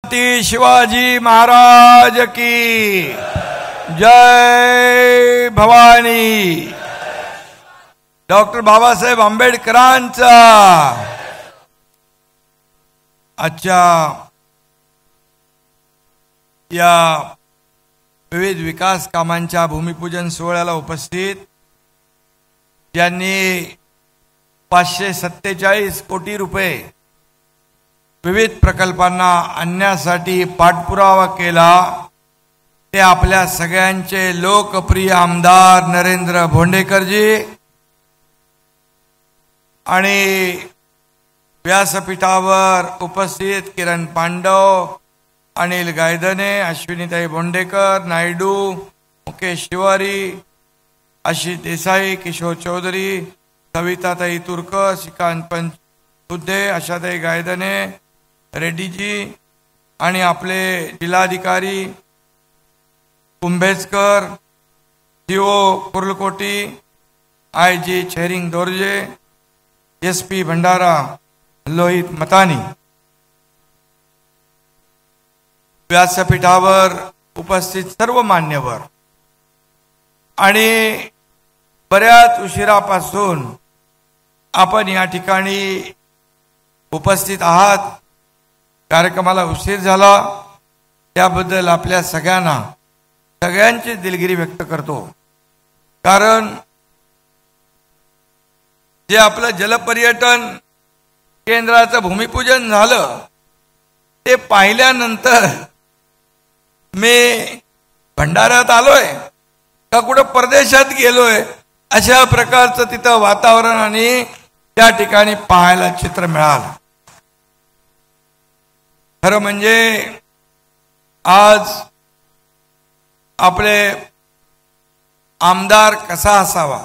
छत्रपती शिवाजी महाराज की जय भवानी. डॉक्टर बाबासाहेब आंबेडकरांचा आजच्या या विविध विकास कामांच्या भूमिपूजन सोहळ्याला उपस्थित ज्यांनी 547 कोटी रुपये विविध प्रकल्पांना आणण्यासाठी पाठपुरावा केला ते आपल्या सगळ्यांचे लोकप्रिय आमदार नरेंद्र भोंडेकरजी आणि व्यासपीठावर उपस्थित किरण पांडव, अनिल गायधने, अश्विनीताई भोंडेकर, नायडू, मुकेश तिवारी, आशिष देसाई, किशोर चौधरी, सविताताई तुर्क, श्रीकांत पंचबुद्धे, आशाताई गायधने, रेड्डीजी आणि आपले जिल्हाधिकारी Kumbhejkar, CO Kurlkoti, IG Tsering Dorje, SP Bhandara Lohit Matani, व्यासपीठावर उपस्थित सर्व मान्यवर आणि बऱ्याच उशिरापासून आपण या ठिकाणी उपस्थित आहात. कार्यक्रमाला उशीर झाला त्याबद्दल आपल्या सगळ्यांची दिलगिरी व्यक्त करतो. कारण जे आपलं जलपर्यटन केंद्राचं भूमिपूजन झालं ते पाहिल्यानंतर मी भंडाऱ्यात आलोय का कुठं परदेशात गेलोय अशा प्रकारचं तिथं वातावरण आणि त्या ठिकाणी पाहायला चित्र मिळालं. खरं म्हणजे आज आपले आमदार कसा असावा,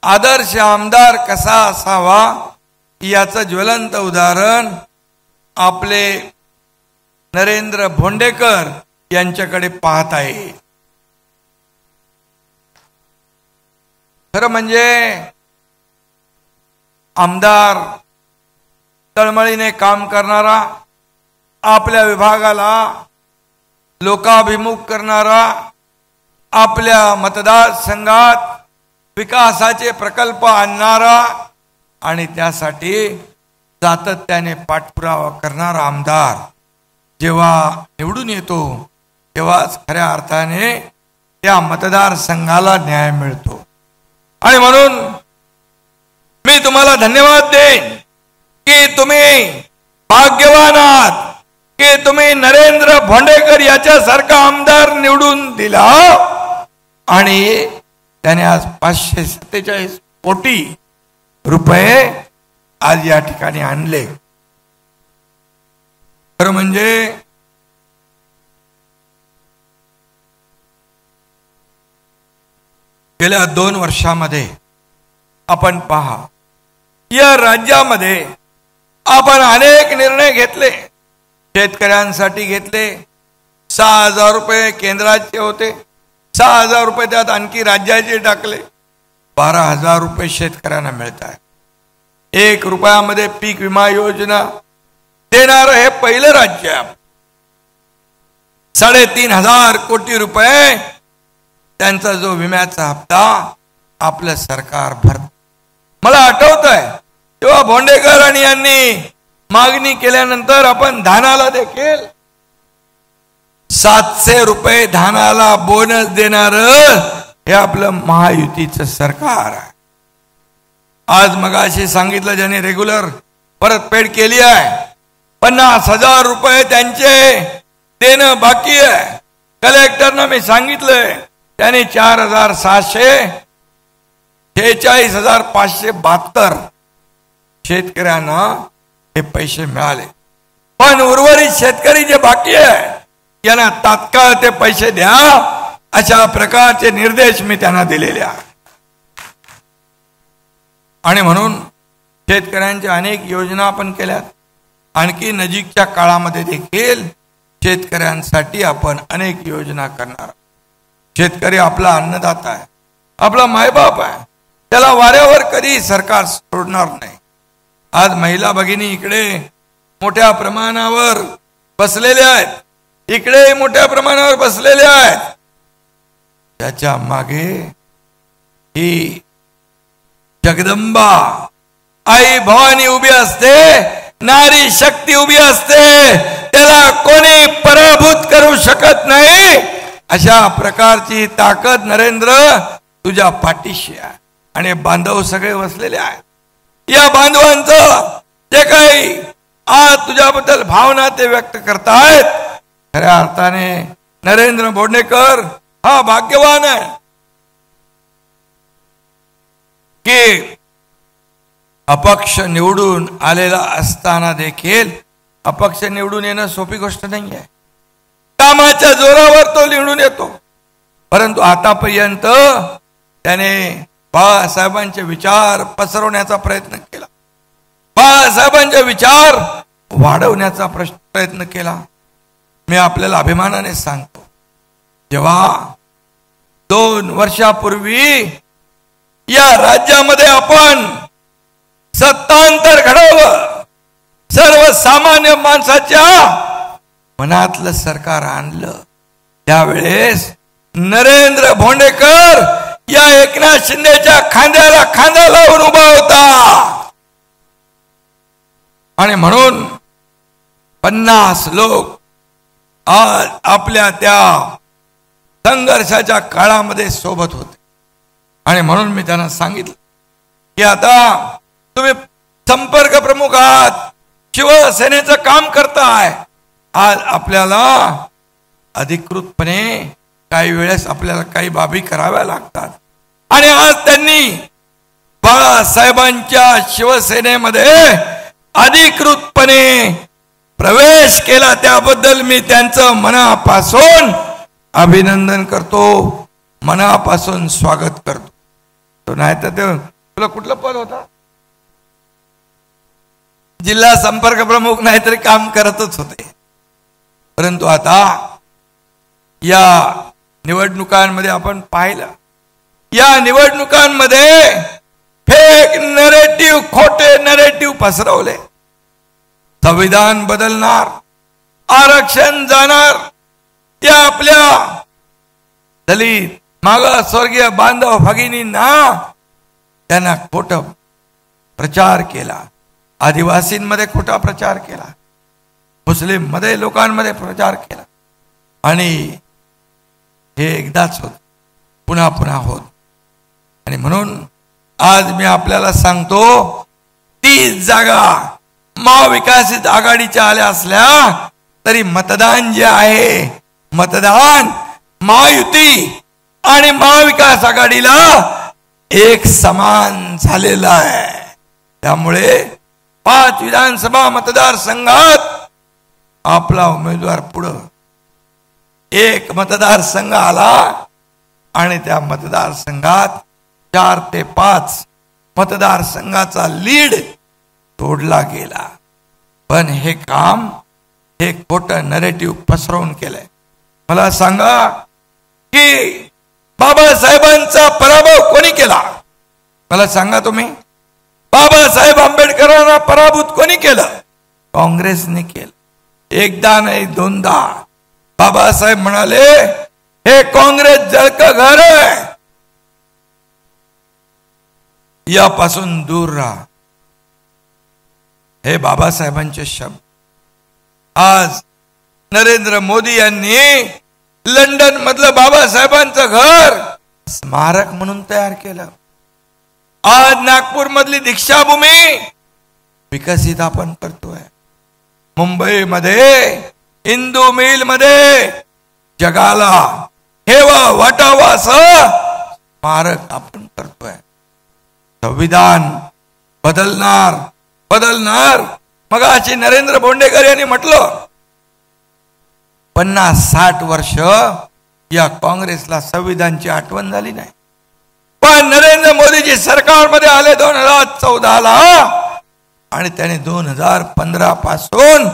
आदर्श आमदार कसा असावा याचं ज्वलंत उदाहरण आपले नरेंद्र भोंडेकर यांच्याकडे पाहत आहे. खरं म्हणजे आमदार तळमळीने काम करणारा, आपल्या विभागाला लोकाभिमुख करणारा, आपल्या मतदारसंघात विकासाचे प्रकल्प आणणारा आणि त्यासाठी सातत्याने पाठपुरावा करणारा आमदार जेव्हा निवडून येतो तेव्हाच खऱ्या अर्थाने त्या मतदारसंघाला न्याय मिळतो. आणि म्हणून मी तुम्हाला धन्यवाद देईन की तुम्ही भाग्यवान आहात की तुम्ही नरेंद्र भोंडेकर याच्यासारखा आमदार निवडून दिला आणि त्याने आज 547 कोटी रुपये आज या ठिकाणी आणले. खरं म्हणजे गेल्या 2 वर्षामध्ये आपण पहा या राज्यामध्ये आपण अनेक निर्णय घेतले. शेतकऱ्यांसाठी घेतले. 6,000 रुपये केंद्राचे होते, 6,000 रुपये त्यात आणखी राज्याचे टाकले, 12,000 रुपये शेतकऱ्यांना मिळत आहे. 1 रुपयामध्ये पीक विमा योजना देणारं हे पहिलं राज्य आहे. 3,500 कोटी रुपये त्यांचा जो विम्याचा हप्ता आपलं सरकार भरत. मला आठवत आहे तेव्हा भोंडेकर आणि यांनी मागणी केल्यानंतर आपण धानाला देखील 700 रुपये धानाला बोनस देणार हे आपलं महायुतीचं सरकार आहे. आज मगाशी सांगितलं ज्यांनी रेग्युलर परतफेड केली आहे 50,000 रुपये त्यांचे देणं बाकी आहे. कलेक्टरनं मी सांगितलंय त्यांनी 4,646,572 शेतकऱ्यांना हे पैसे मिळाले. पण उर्वरित शेतकरी जे बाकी आहे यांना तात्काळ ते पैसे द्या अशा प्रकारचे निर्देश मी त्यांना दिलेले आहेत. आणि म्हणून शेतकऱ्यांच्या अनेक योजना आपण केल्यात. आणखी नजीकच्या काळामध्ये देखील शेतकऱ्यांसाठी आपण अनेक योजना करणार. शेतकरी आपला अन्नदाता आहे, आपला मायबाप आहे, त्याला वाऱ्यावर कधी सरकार सोडणार नाही. आज महिला भगिनी इकडे मोठ्या प्रमाणावर बसलेले आहेत, इकडे मोठ्या प्रमाणावर बसलेले आहेत. त्याच्या मागे ही जगदंबा आई भवानी उभी असते, नारी शक्ती उभी असते. त्याला कोणी पराभूत करू शकत नाही. अशा प्रकारची ताकद नरेंद्र तुझ्या पाठीशी आहे. आणि बांधव सगळे बसलेले आहेत. या बांधवांचं जे काही आज तुझ्याबद्दल भावना ते व्यक्त करतायत, खऱ्या अर्थाने नरेंद्र बोडणेकर हा भाग्यवान आहे की अपक्ष निवडून आलेला असताना देखील, अपक्ष निवडून येणं सोपी गोष्ट नाही आहे. कामाच्या जोरावर तो निवडून येतो. परंतु आतापर्यंत त्याने बाळासाहेबांचे विचार पसरवण्याचा प्रयत्न केला, बाळासाहेबांचे विचार वाढवण्याचा प्रयत्न केला. मी आपल्याला अभिमानाने सांगतो, जेव्हा 2 वर्षापूर्वी या राज्यामध्ये आपण सत्तांतर घडवलं, सर्वसामान्य माणसाच्या मनातलं सरकार आणलं, त्यावेळेस नरेंद्र भोंडेकर या एकनाथ शिंदेच्या खांद्याला खांदा लावून उभा होता. आणि म्हणून 50 लोक आज आपल्या त्या संघर्षाच्या काळामध्ये सोबत होते. आणि म्हणून मी त्यांना सांगितलं की आता तुम्ही संपर्क प्रमुख आहात, शिवसेनेचं काम करताय. आज आपल्याला अधिकृतपणे काही वेळेस आपल्याला काही बाबी कराव्या लागतात. आणि आज त्यांनी बाळासाहेबांच्या शिवसेनेमध्ये अधिकृतपणे प्रवेश केला, त्याबद्दल मी त्यांचं मनापासून अभिनंदन करतो, मनापासून स्वागत करतो. तो नाही तर ते तुला कुठलं पद होता? जिल्हा संपर्क प्रमुख, नाहीतरी काम करतच होते. परंतु आता या निवडणुकांमध्ये आपण पाहिलं, या निवडणुकांमध्ये फेक नरेटिव्ह, खोटे नरेटिव्ह पसरवले. संविधान बदलणार, आरक्षण जाणार, या आपल्या दलित मागासवर्गीय बांधव भगिनींना त्यांना खोटा प्रचार केला. आदिवासींमध्ये खोटा प्रचार केला, मुस्लिम मध्ये लोकांमध्ये प्रचार केला. आणि हे एकदाच होत, पुन्हा पुन्हा होत. आणि म्हणून आज मी आपल्याला सांगतो, 30 जागा महाविकासित आघाडीच्या आल्या असल्या तरी मतदान जे आहे, मतदान महायुती आणि महाविकास आघाडीला एक समान झालेला आहे. त्यामुळे 5 विधानसभा मतदारसंघात आपला उमेदवार पुढं, एक मतदारसंघ आला आणि त्या मतदारसंघात 4 ते 5 मतदारसंघाचा लीड तोडला गेला. पण हे काम, हे खोटं नरेटिव्ह पसरवून केलंय. मला सांगा की बाबासाहेबांचा पराभव कोणी केला? मला सांगा तुम्ही. बाबासाहेब आंबेडकरांना पराभूत कोणी केलं? काँग्रेसने केलं. एकदा नाही, 2दा. बाबासाहेब म्हणाले, हे काँग्रेस जळकं घर आहे, यापासून दूर राहा. हे बाबासाहेबांचे शब्द. आज नरेंद्र मोदी यांनी लंडन मधलं बाबासाहेबांचं घर स्मारक म्हणून तयार केलं. आज नागपूर मधली दीक्षाभूमी विकसित आपण करतोय. मुंबई मध्ये हिंदू मिल मध्ये जगाला हेवा वाटावा असं स्मारक आपण करतोय. संविधान बदलणार, बदलणार. मग अशी नरेंद्र बोंडेकर यांनी म्हटलं, 50-60 वर्ष या काँग्रेसला संविधानची आठवण झाली नाही. पण नरेंद्र मोदीजी सरकारमध्ये आले 2014ला आणि त्याने 2015 पासून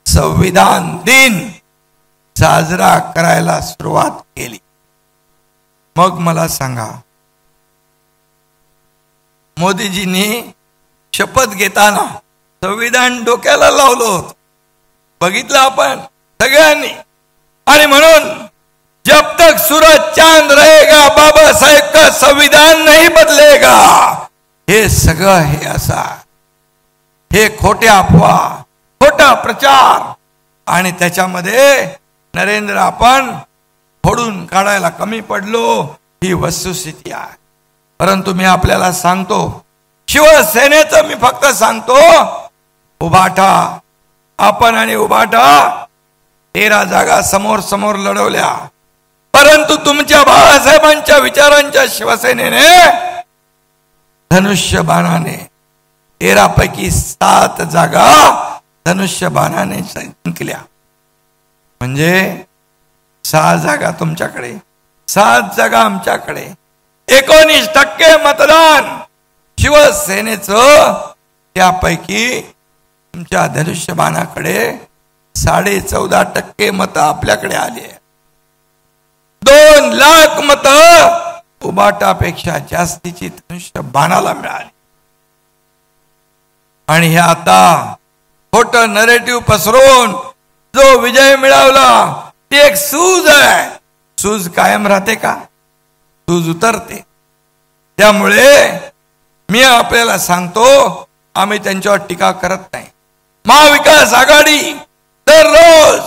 संविधान दिन साजरा करायला सुरुवात केली. मग मला सांगा, मोदीजींनी शपथ घेताना संविधान डोक्याला लावलं होतं, बघितलं आपण सगळ्यांनी. आणि म्हणून जब तक सूरज चांद रहेगा बाबा साहेब का संविधान नहीं बदलेगा. हे सगळं हे असा, हे खोट्या अफवा, खोटा प्रचार, आणि त्याच्यामध्ये नरेंद्र आपण फोडून काढायला कमी पडलो, ही वस्तुस्थिती आहे. परंतु मी आपल्याला सांगतो, शिवसेनेचं मी फक्त सांगतो, उभाटा आपण आणि उभाटा 13 जागा समोर समोर लढवल्या. परंतु तुमच्या बाळासाहेबांच्या विचारांच्या शिवसेनेने धनुष्यबाणाने 13 पैकी 7 जागा धनुष्यबाणाने जिंकल्या. म्हणजे 6 जागा तुमच्याकडे, 7 जागा आमच्याकडे. 19% मतदान शिवसेनेचं, त्यापैकी तुमच्या धनुष्यबाणाकडे 14.5% मत आपल्याकडे आले. 2 लाख मत उबाटापेक्षा जास्तीची धनुष्यबाणाला मिळाली. आणि हे आता खोटं नरेटिव्ह पसरवून जो विजय मिळवला ती एक सूज आहे. सूज कायम राहते का? सूज उतरते. त्यामुळे मी आपल्याला सांगतो, आम्ही त्यांच्यावर टीका करत नाही. महाविकास आघाडी दररोज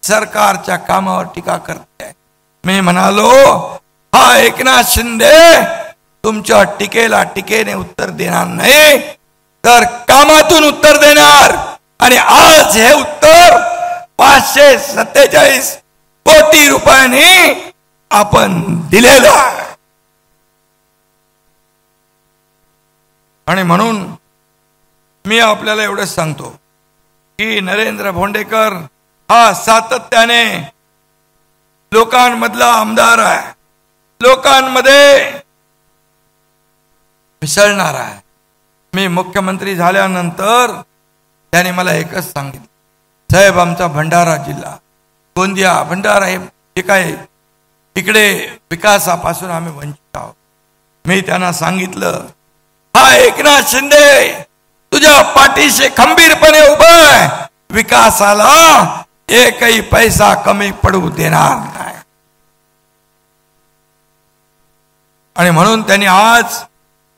सरकारच्या कामावर टीका करते. मी म्हणालो, हा एकनाथ शिंदे तुमच्या टीकेला टीकेने उत्तर देणार नाही, तर कामातून उत्तर देणार. आणि आज हे उत्तर 547 कोटी रुपयांनी आपण दिलेलं आहे. आणि म्हणून मी आपल्याला एवढंच सांगतो की नरेंद्र भोंडेकर हा सातत्याने लोकांमधला आमदार आहे, लोकांमध्ये मिसळणार आहे. मी मुख्यमंत्री झाल्यानंतर त्याने मला एकच सांगितलं, साहेब आमचा भंडारा जिल्हा, गोंदिया भंडारा हे काय इकडे विकासापासून आम्ही वंचित आहोत. मी त्यांना सांगितलं, हा एकनाथ शिंदे तुझ्या पाठीशी खंबीरपणे उभा आहे, विकासाला एकही पैसा कमी पडू देणार नाही. आणि म्हणून त्यांनी आज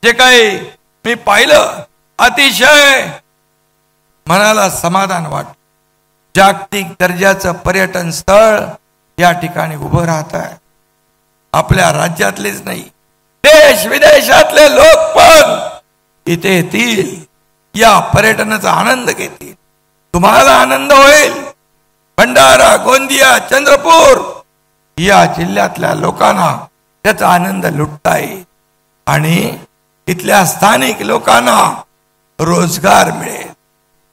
जे काही मी पाहिलं, अतिशय मनाला समाधान वाटत. जागतिक दर्जाचं पर्यटन स्थळ या ठिकाणी उभं राहत आहे. आपल्या राज्यातलेच नाही, देश विदेशातले लोक पण इथे येतील, या पर्यटनाचा आनंद घेतील. तुम्हाला आनंद होईल. भंडारा, गोंदिया, चंद्रपूर या जिल्ह्यातल्या लोकांना त्याचा आनंद लुटता येईल. आणि इथल्या स्थानिक लोकांना रोजगार मिळेल,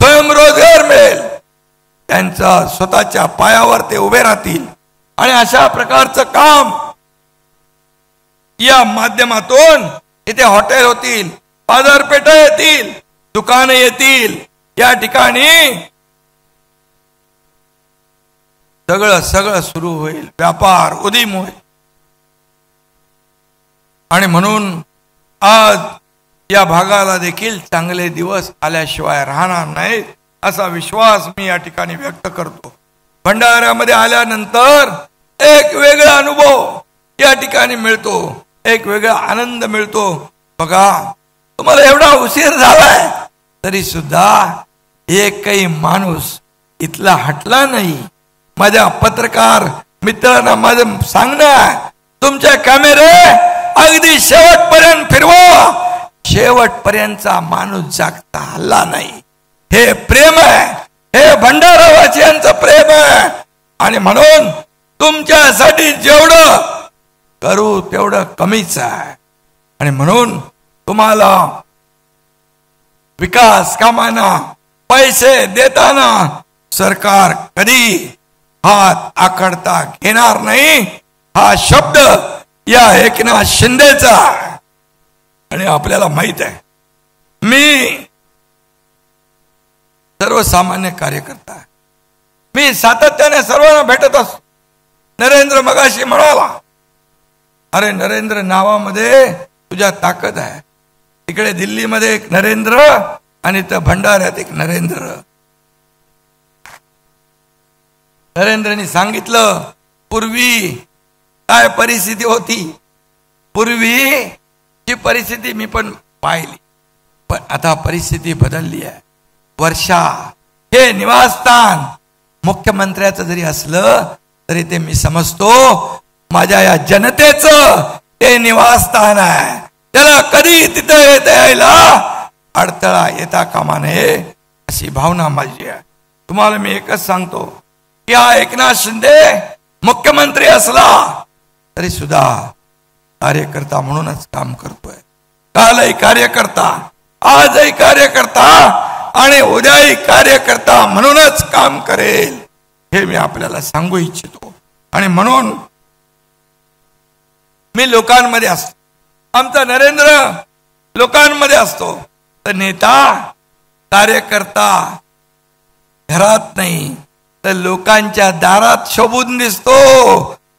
स्वयंरोजगार मिळेल. त्यांच्या स्वतःच्या पायावर ते उभे राहतील. आणि अशा प्रकारचं काम या माध्यमातून इथे हॉटेल होतील, बाजारपेठा येतील, दुकाने येतील. या ठिकाणी सगळं सुरू होईल, व्यापार उदीम होईल. आणि म्हणून आज या भागाला देखील चांगले दिवस आल्याशिवाय राहणार नाहीत असा विश्वास मी या ठिकाणी व्यक्त करतो. भंडाऱ्यामध्ये आल्यानंतर एक वेगळा अनुभव या ठिकाणी मिळतो, एक वेगळा आनंद मिळतो. बघा, तुम्हाला एवढा उशीर झालाय तरी सुद्धा एकही माणूस इथला हटला नाही. माझ्या पत्रकार मित्रांना माझं सांगणं आहे, तुमचे कॅमेरे अगदी शेवटपर्यंत फिरवा. शेवटपर्यंतचा माणूस जागता हल्ला नाही. हे प्रेम आहे, हे भंडारावासियांचं प्रेम आहे. आणि म्हणून तुमच्यासाठी जेवढं करू तेवढं कमीच आहे. आणि म्हणून तुम्हाला विकास कामांना पैसे देताना सरकार कधी हात आखडता घेणार नाही, हा शब्द या एकनाथ शिंदेचा. आणि आपल्याला माहित आहे, मी सर्वसामान्य कार्यकर्ता आहे. मी सातत्याने सर्वांना भेटत असतो. नरेंद्र मगाशी म्हणाला, अरे नरेंद्र नावामध्ये तुझ्या ताकद आहे. तिकडे दिल्लीमध्ये एक नरेंद्र आणि त्या भंडाऱ्यात एक नरेंद्रनी सांगितलं पूर्वी काय परिस्थिती होती. पूर्वीची परिस्थिती मी पण पाहिली, पण आता परिस्थिती बदलली आहे. वर्षा हे निवासस्थान मुख्यमंत्र्याचं जरी असलं तरी ते मी समजतो माझ्या या जनतेचं ते निवासस्थान आहे. त्याला कधी तिथं यायला अडथळा येता कामा नये अशी भावना माझी आहे. तुम्हाला मी एकच सांगतो की हा एकनाथ शिंदे मुख्यमंत्री असला तरी सुद्धा कार्यकर्ता म्हणूनच काम करतोय. कालही कार्यकर्ता, आजही कार्यकर्ता आणि उद्याही कार्यकर्ता म्हणूनच काम करेल हे मी आपल्याला सांगू इच्छितो. आणि म्हणून मी लोकांमध्ये असतो. आमचा नरेंद्र लोकांमध्ये असतो. तर नेता कार्यकर्ता घरात नाही तर लोकांच्या दारात शोभून दिसतो.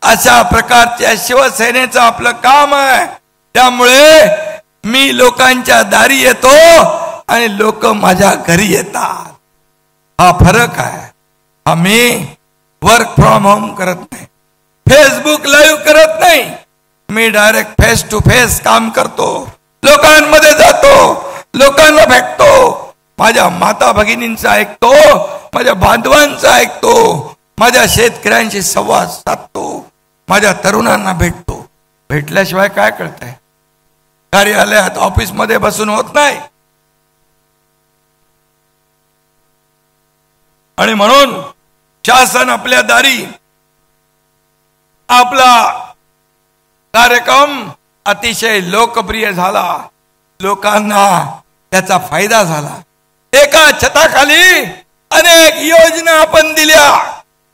अशा प्रकारच्या शिवसेनेचं आपलं काम आहे. त्यामुळे मी लोकांच्या दारी येतो आणि लोक माझ्या घरी येतात. हा फरक आहे. आम्ही वर्क फ्रॉम होम करत नाही, फेसबुक लाईव्ह करत नाही. मी डायरेक्ट फेस टू फेस काम करतो. लोकांमध्ये जातो, लोकांना भेटतो, माझ्या माता भगिनींचं ऐकतो, माझ्या बांधवांचं ऐकतो, माझ्या शेतकऱ्यांशी संवाद साधतो, माझ्या तरुणांना भेटतो. भेटल्याशिवाय काय कळतंय? कार्यालयात ऑफिसमध्ये बसून होत नाही. आणि म्हणून शासन आपल्या दारी आपला कार्यक्रम अतिशय लोकप्रिय झाला. लोकांना त्याचा फायदा झाला. एका छताखाली अनेक योजना आपण दिल्या.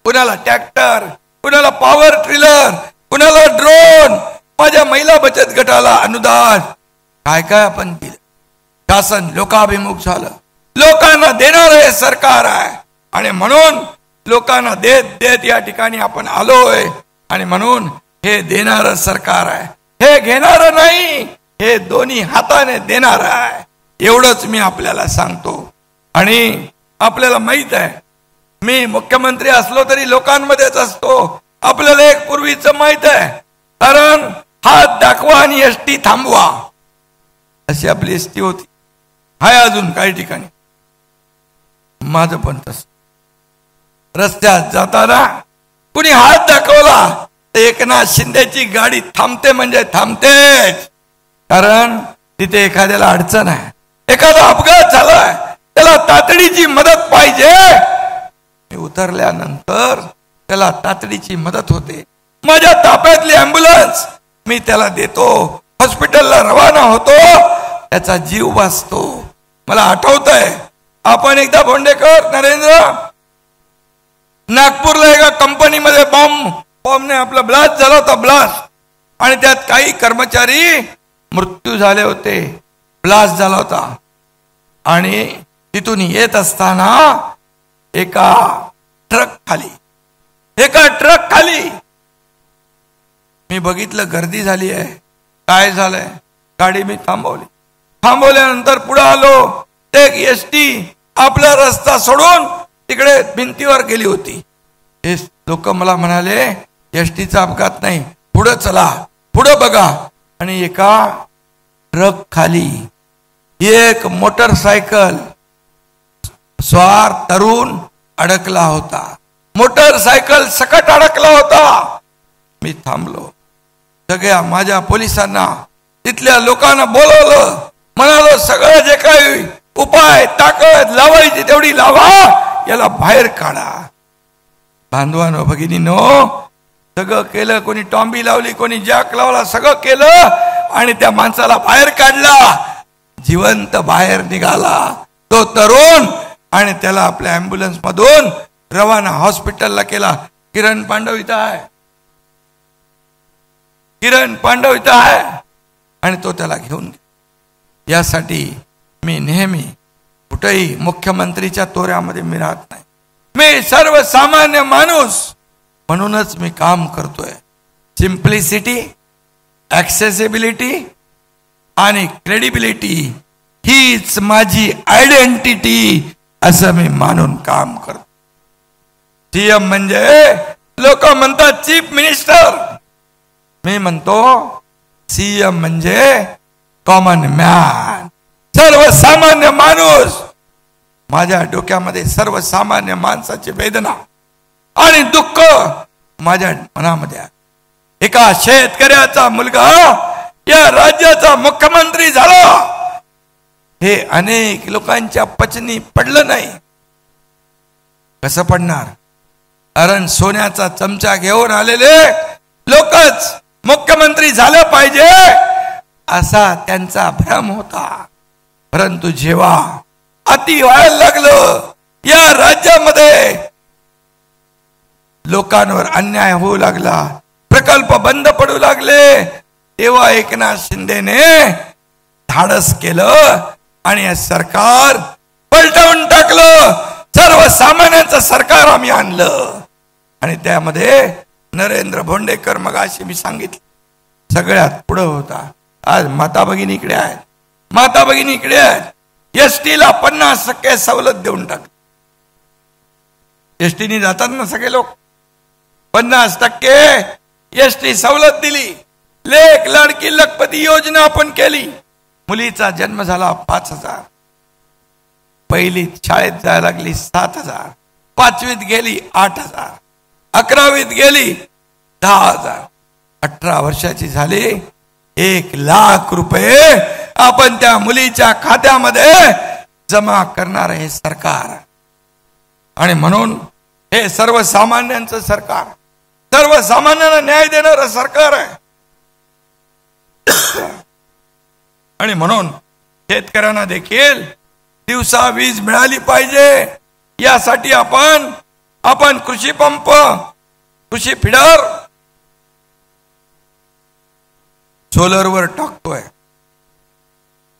कुणाला ट्रॅक्टर, कुणाला पॉवर ट्रिलर, कुणाला ड्रोन, माझ्या महिला बचत गटाला अनुदान, काय काय आपण दिलं. शासन लोकाभिमुख झालं. लोकांना देणार हे सरकार आहे. आणि म्हणून लोकांना देत देत या ठिकाणी आपण आलोय. आणि म्हणून हे देणारं सरकार आहे, हे घेणारं नाही, हे दोन्ही हाताने देणार आहे. एवढंच मी आपल्याला सांगतो. आणि आपल्याला माहित आहे मी मुख्यमंत्री असलो तरी लोकांमध्येच असतो. आपल्याला एक पूर्वीच माहित आहे, कारण हात दाखवा आणि एसटी थांबवा अशी आपली एसटी होती. हाय अजून काही ठिकाणी. माझं पण तस रस्त्यात जाताना कुणी हात दाखवला तर एकनाथ शिंदेची गाडी थांबते म्हणजे थांबतेच. कारण तिथे एखाद्याला अडचण आहे, एखादा अपघात झालाय, त्याला तातडीची मदत पाहिजे. मी उतरल्यानंतर त्याला तातडीची मदत होते. माझ्या ताफ्यातली ॲम्ब्युलन्स मी त्याला देतो, हॉस्पिटलला रवाना होतो, त्याचा जीव वाचतो. मला आठवतंय आपण एकदा भोंडेकर नरेंद्र नागपूरला एका कंपनीमध्ये बॉम्बने आपला ब्लास्ट झाला होता. ब्लास्ट आणि त्यात काही कर्मचारी मृत्यू झाले होते. ब्लास्ट झाला होता आणि तिथून येत असताना एका ट्रक खाली मी बघितलं गर्दी झाली आहे. काय झालंय? गाडी मी थांबवल्यानंतर पुढे आलो. ते एसटी आपला रस्ता सोडून तिकडे भिंतीवर गेली होती. हे लोक मला म्हणाले एसटीचा अपघात नाही, पुढे चला, पुढे बघा. आणि एका ट्रक खाली एक मोटरसायकल स्वार तरुण अडकला होता. मोटरसायकल सकट अडकला होता. मी थांबलो. सगळ्या माझ्या पोलिसांना, तिथल्या लोकांना बोलवलं. म्हणालो सगळं जे काही उपाय ताकद लावायची तेवढी लावा, याला बाहेर काढा. बांधवानो भगिनीनो सगळं केलं. कोणी टॉम्बी लावली, कोणी जॅक लावला, सगळं केलं आणि त्या माणसाला बाहेर काढला. जिवंत बाहेर निघाला तो तरुण आणि त्याला आपल्या ॲम्ब्युलन्स मधून रवाना हॉस्पिटलला केला. किरण पांडव इथं आहे आणि तो त्याला घेऊन गेला. यासाठी मी नेहमी कुठेही मुख्यमंत्रीच्या तोऱ्यामध्ये मी राहत नाही. मी सर्वसामान्य माणूस म्हणूनच मी काम करतोय. सिम्प्लिसिटी, ॲक्सेसिबिलिटी आणि क्रेडिबिलिटी हीच माझी आयडेंटिटी असं मी मानून काम करतो. सीएम म्हणजे लोक म्हणतात चीफ मिनिस्टर, मी म्हणतो सीएम म्हणजे कॉमन मॅन, सर्वसामान्य माणूस. माझ्या डोक्यामध्ये सर्वसामान्य माणसाची वेदना आणि दुःख माझ्या मनामध्ये आहे. एका शेतकऱ्याचा मुलगा या राज्याचा मुख्यमंत्री झाला, हे अनेक लोकांच्या पचनी पडलं नाही. कसं पडणार? कारण सोन्याचा चमचा घेऊन आलेले लोकच मुख्यमंत्री झालं पाहिजे असा त्यांचा भ्रम होता. परंतु जेव्हा अति व्हायला लागलं, या राज्यामध्ये लोकांवर अन्याय होऊ लागला, प्रकल्प बंद पडू लागले, तेव्हा एकनाथ शिंदेने धाडस केलं आणि हे सरकार पलटवून टाकलं. सर्वसामान्यांचं सरकार आम्ही आणलं आणि त्यामध्ये नरेंद्र भोंडेकर मगाशी मी सांगितलं सगळ्यात पुढे होता. आज माता भगिनी इकडे आहेत, माता भगिनी इकडे आहेत. एसटीला 50% सवलत देऊन टाकली. एसटीने जातात ना सगळे लोक, 50% एसटी सवलत दिली. लेक लाडकी लखपती योजना आपण केली. मुलीचा जन्म झाला 5,000, पहिलीत शाळेत जायला लागली 7,000, 5वीत गेली 8,000, 11वीत गेली 10,000, 18 वर्षाची झाली 1,00,000 रुपये आपण त्या मुलीच्या खात्यामध्ये जमा करणार हे सरकार. आणि म्हणून हे सर्वसामान्यांचं सरकार, सर्वसामान्यांना न्याय देणारं सरकार आहे. आणि म्हणून शेतकऱ्यांना देखील दिवसा वीज मिळाली पाहिजे, यासाठी आपण कृषी पंप, कृषी फिडर सोलरवर टाकतोय.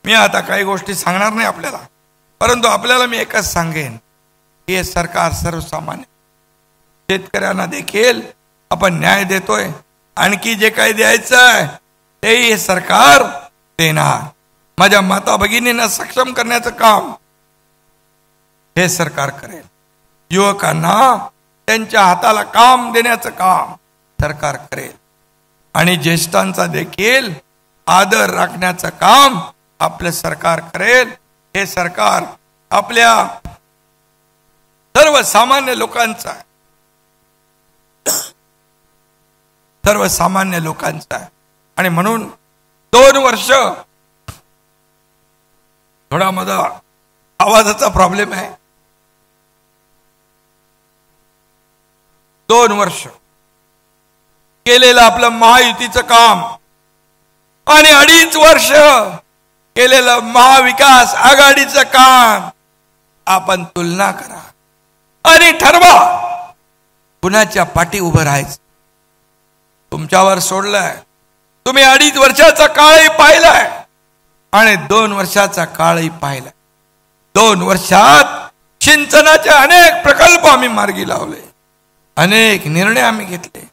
मी आता काही गोष्टी सांगणार नाही आपल्याला, परंतु आपल्याला मी एकच सांगेन की हे सरकार सर्वसामान्य शेतकऱ्यांना देखील आपण न्याय देतोय. आणखी जे काही द्यायचं आहे तेही हे सरकार देणार. माझ्या माता भगिनींना सक्षम करण्याचं काम हे सरकार करेल. युवकांना त्यांच्या हाताला काम देण्याचं काम सरकार करेल. आणि ज्येष्ठांचा देखील आदर राखण्याचं काम आपलं सरकार करेल. हे सरकार आपल्या सर्वसामान्य लोकांचा आहे, सर्वसामान्य लोकांचा आहे. आणि म्हणून 2 वर्ष थोडा माझा आवाजाचा प्रॉब्लेम आहे. 2 वर्ष केलेलं आपलं महायुतीचं काम आणि 2.5 वर्ष केलेलं महाविकास आघाडीचं काम आपण तुलना करा आणि ठरवा कुणाच्या पाठी उभं राहायचं. तुमच्यावर सोडलंय. तुम्ही 2.5 वर्षाचा काळही पाहिलाय आणि 2 वर्षाचा काळही पाहिलाय. 2 वर्षात सिंचनाचे अनेक प्रकल्प आम्ही मार्गी लावले, अनेक निर्णय आम्ही घेतले,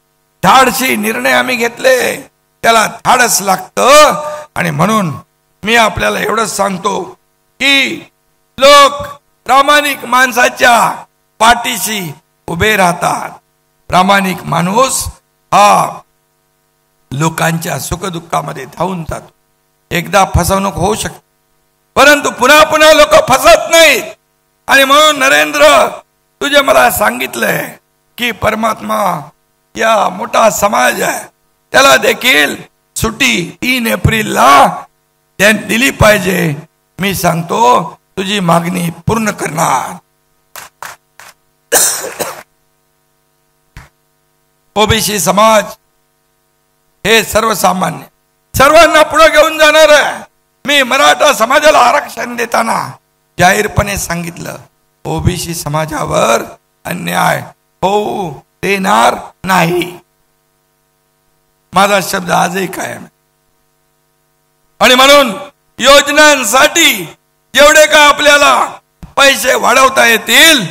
धाडसी निर्णय आम्ही घेतले. त्याला धाडस लागतं. आणि म्हणून मी आपल्याला एवढंच सांगतो की लोक प्रामाणिक माणसाच्या पाठीशी उभे राहतात. प्रामाणिक माणूस हा लोकांच्या सुखदुःखामध्ये धावून जातो. एकदा फसवणूक होऊ शकते, परंतु पुन्हा पुन्हा लोक फसत नाहीत. आणि म्हणून नरेंद्र, तुझे मला सांगितलंय की परमात्मा या मोठा समाज आहे, त्याला देखील सुट्टी 3 एप्रिलला दिली पाहिजे. मी सांगतो तुझी मागणी पूर्ण करणार. ओबीसी समाज हे सर्वसामान्य सर्वांना पुढे घेऊन जाणार आहे. मी मराठा समाजाला आरक्षण देताना जाहीरपणे सांगितलं, ओबीसी समाजावर अन्याय होऊ देणार नाही. माझा शब्द आजही कायम. आणि म्हणून योजनांसाठी जेवढे का आपल्याला पैसे वाढवता येतील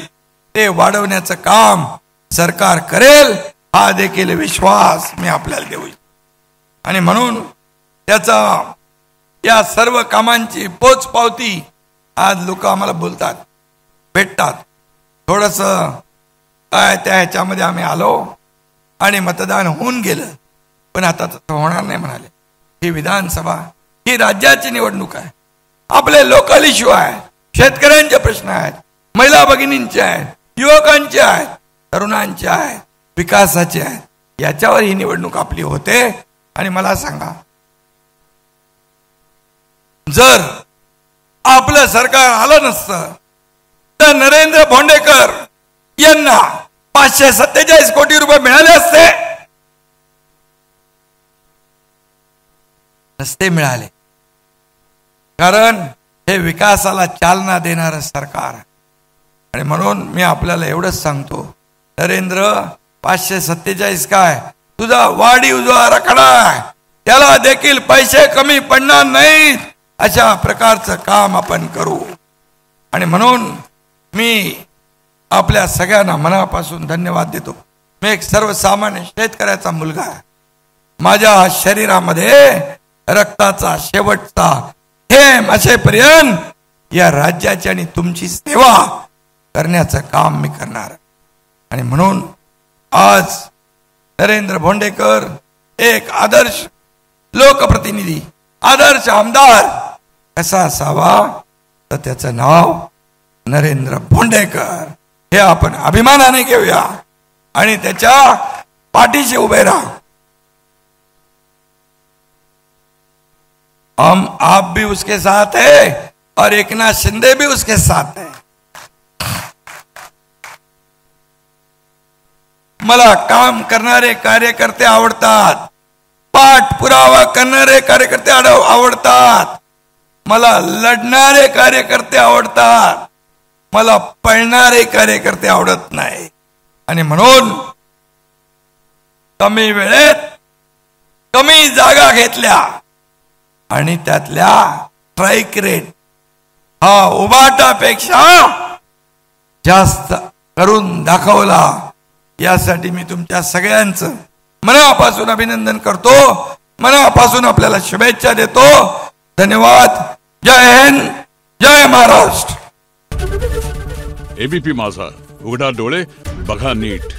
ते वाढवण्याचं काम सरकार करेल, हा देखील विश्वास मी आपल्याला देऊ. आणि म्हणून त्याचा या सर्व कामांची पोचपावती आज लोक आम्हाला बोलतात, भेटतात. थोडस काय त्या ह्याच्यामध्ये आम्ही आलो आणि मतदान होऊन गेलं, पण आता तसं होणार नाही म्हणाले. ही विधानसभा, ही राज्याची निवडणूक आहे. आपले लोकल इश्यू आहे, शेतकऱ्यांचे प्रश्न आहेत, महिला भगिनींचे आहेत, युवकांचे आहेत, तरुणांचे आहेत, विकासाचे आहेत. याच्यावर ही निवडणूक आपली होते. आणि मला सांगा, जर आपलं सरकार आलं नसतं तर नरेंद्र भोंडेकर यांना 547 कोटी रुपये मिळाले असते? नसते मिळाले. कारण हे विकासाला चालना देणारं सरकार. आणि म्हणून मी आपल्याला एवढंच सांगतो, नरेंद्र 547 काय तुझा वाढीव जो आराखडा आहे त्याला देखील पैसे कमी पडणार नाहीत, अशा प्रकारचं काम आपण करू. आणि म्हणून मी आपल्या सगळ्यांना मनापासून धन्यवाद देतो. मी एक सर्वसामान्य शेतकऱ्याचा मुलगा आहे. माझ्या शरीरामध्ये रक्ताचा शेवटचा थेंब असेपर्यंत या राज्याची आणि तुमची सेवा करण्याचं काम मी करणार. आणि म्हणून आज नरेंद्र भोंडेकर एक आदर्श लोकप्रतिनिधी, आदर्श आमदार कसा असावा, तर त्याचं नाव नरेंद्र भोंडेकर हे आपण अभिमानाने घेऊया आणि त्याच्या पाठीशी उभे राहू. हम आप भी उसके साथ है और एकनाथ शिंदे भी उसके साथ है. मला काम करणारे कार्यकर्ते आवडतात, पाठपुरावा करणारे कार्यकर्ते आवडतात, मला लढणारे कार्यकर्ते आवडतात, मला पळणारे कार्यकर्ते आवडत नाही. आणि म्हणून कमी वेळेत कमी जागा घेतल्या आणि त्यातल्या स्ट्राईक रेट हा उबाटापेक्षा जास्त करून दाखवला. यासाठी मी तुमच्या सगळ्यांचं मनापासून अभिनंदन करतो, मनापासून आपल्याला शुभेच्छा देतो. धन्यवाद. जय हिंद, जय महाराष्ट्र. एबीपी माझा, उघडा डोळे बघा नीट.